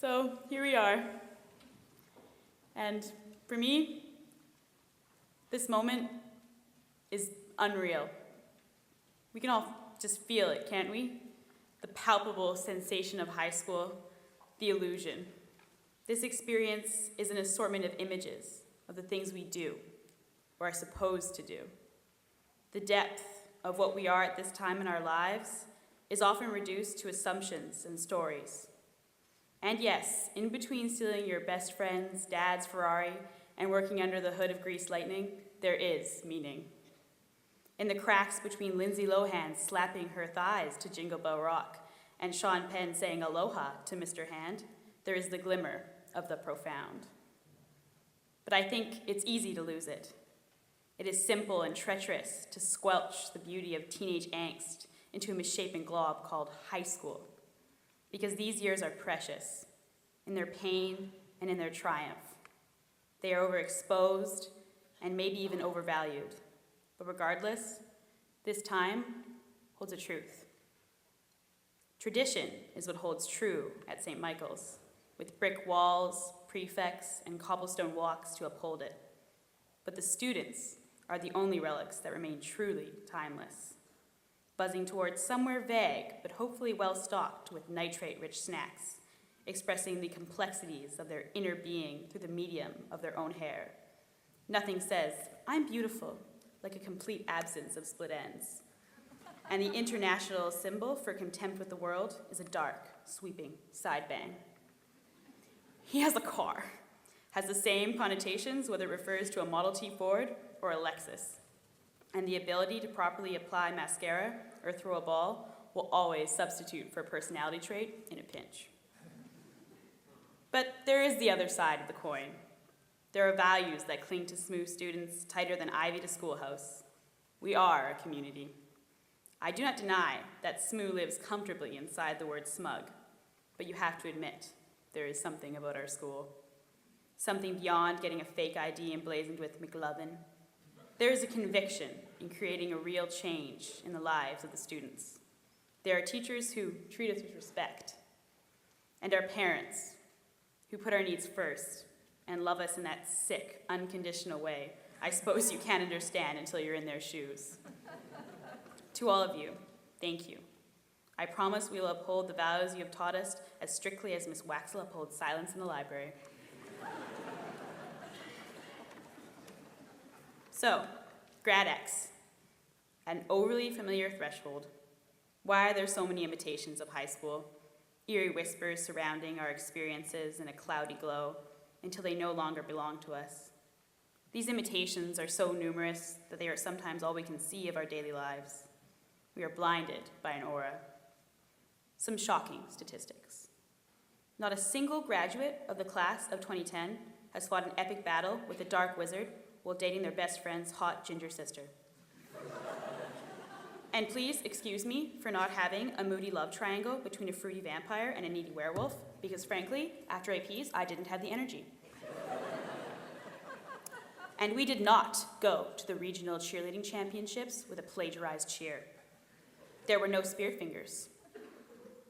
So here we are. And for me, this moment is unreal. We can all just feel it, can't we? The palpable sensation of high school, the illusion. This experience is an assortment of images of the things we do, or are supposed to do. The depth of what we are at this time in our lives is often reduced to assumptions and stories. And yes, in between stealing your best friend's dad's Ferrari and working under the hood of Greased Lightning, there is meaning. In the cracks between Lindsay Lohan slapping her thighs to Jingle Bell Rock and Sean Penn saying aloha to Mr. Hand, there is the glimmer of the profound. But I think it's easy to lose it. It is simple and treacherous to squelch the beauty of teenage angst into a misshapen glob called high school, because these years are precious in their pain and in their triumph. They are overexposed and maybe even overvalued. But regardless, this time holds a truth. Tradition is what holds true at St. Michael's, with brick walls, prefects, and cobblestone walks to uphold it. But the students are the only relics that remain truly timeless, buzzing towards somewhere vague, but hopefully well-stocked with nitrate-rich snacks, expressing the complexities of their inner being through the medium of their own hair. Nothing says, "I'm beautiful," like a complete absence of split ends. And the international symbol for contempt with the world is a dark, sweeping side bang. He has a car. Has the same connotations whether it refers to a Model T Ford or a Lexus. And the ability to properly apply mascara or throw a ball will always substitute for a personality trait in a pinch. But there is the other side of the coin. There are values that cling to SMU students tighter than ivy to schoolhouse. We are a community. I do not deny that SMU lives comfortably inside the word smug, but you have to admit there is something about our school. Something beyond getting a fake ID emblazoned with McLovin. There is a conviction in creating a real change in the lives of the students. There are teachers who treat us with respect, and our parents who put our needs first and love us in that sick, unconditional way I suppose you can't understand until you're in their shoes. To all of you, thank you. I promise we will uphold the values you have taught us as strictly as Miss Waxel upholds silence in the library. So, Grad X, an overly familiar threshold. Why are there so many imitations of high school? Eerie whispers surrounding our experiences in a cloudy glow until they no longer belong to us. These imitations are so numerous that they are sometimes all we can see of our daily lives. We are blinded by an aura. Some shocking statistics. Not a single graduate of the class of 2010 has fought an epic battle with a dark wizard while dating their best friend's hot ginger sister. And please excuse me for not having a moody love triangle between a fruity vampire and a needy werewolf, because frankly, after APs, I didn't have the energy. And we did not go to the regional cheerleading championships with a plagiarized cheer. There were no spear fingers.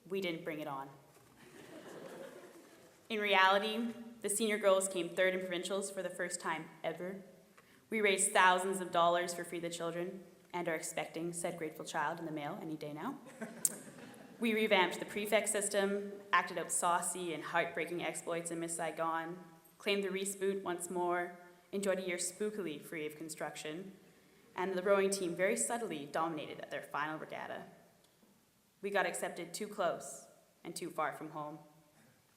We didn't bring it on. In reality, the senior girls came third in provincials for the first time ever. We raised thousands of dollars for Free the Children and are expecting said grateful child in the mail any day now. We revamped the prefect system, acted out saucy and heartbreaking exploits in Miss Saigon, claimed the Reese boot once more, enjoyed a year spookily free of construction, and the rowing team very subtly dominated at their final regatta. We got accepted too close and too far from home.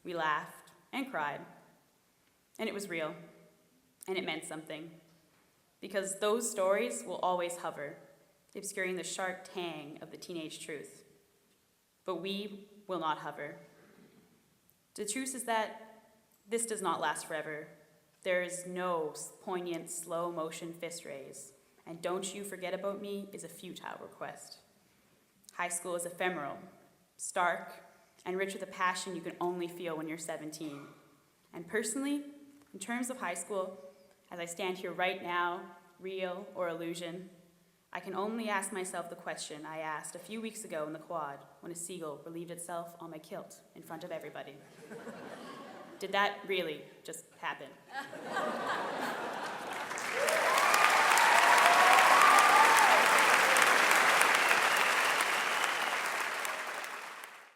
We laughed and cried, and it was real, and it meant something, because those stories will always hover, obscuring the sharp tang of the teenage truth. But we will not hover. The truth is that this does not last forever. There is no poignant, slow-motion fist raise, and "don't you forget about me" is a futile request. High school is ephemeral, stark, and rich with a passion you can only feel when you're 17. And personally, in terms of high school, as I stand here right now, real or illusion, I can only ask myself the question I asked a few weeks ago in the quad when a seagull relieved itself on my kilt in front of everybody. did that really just happen?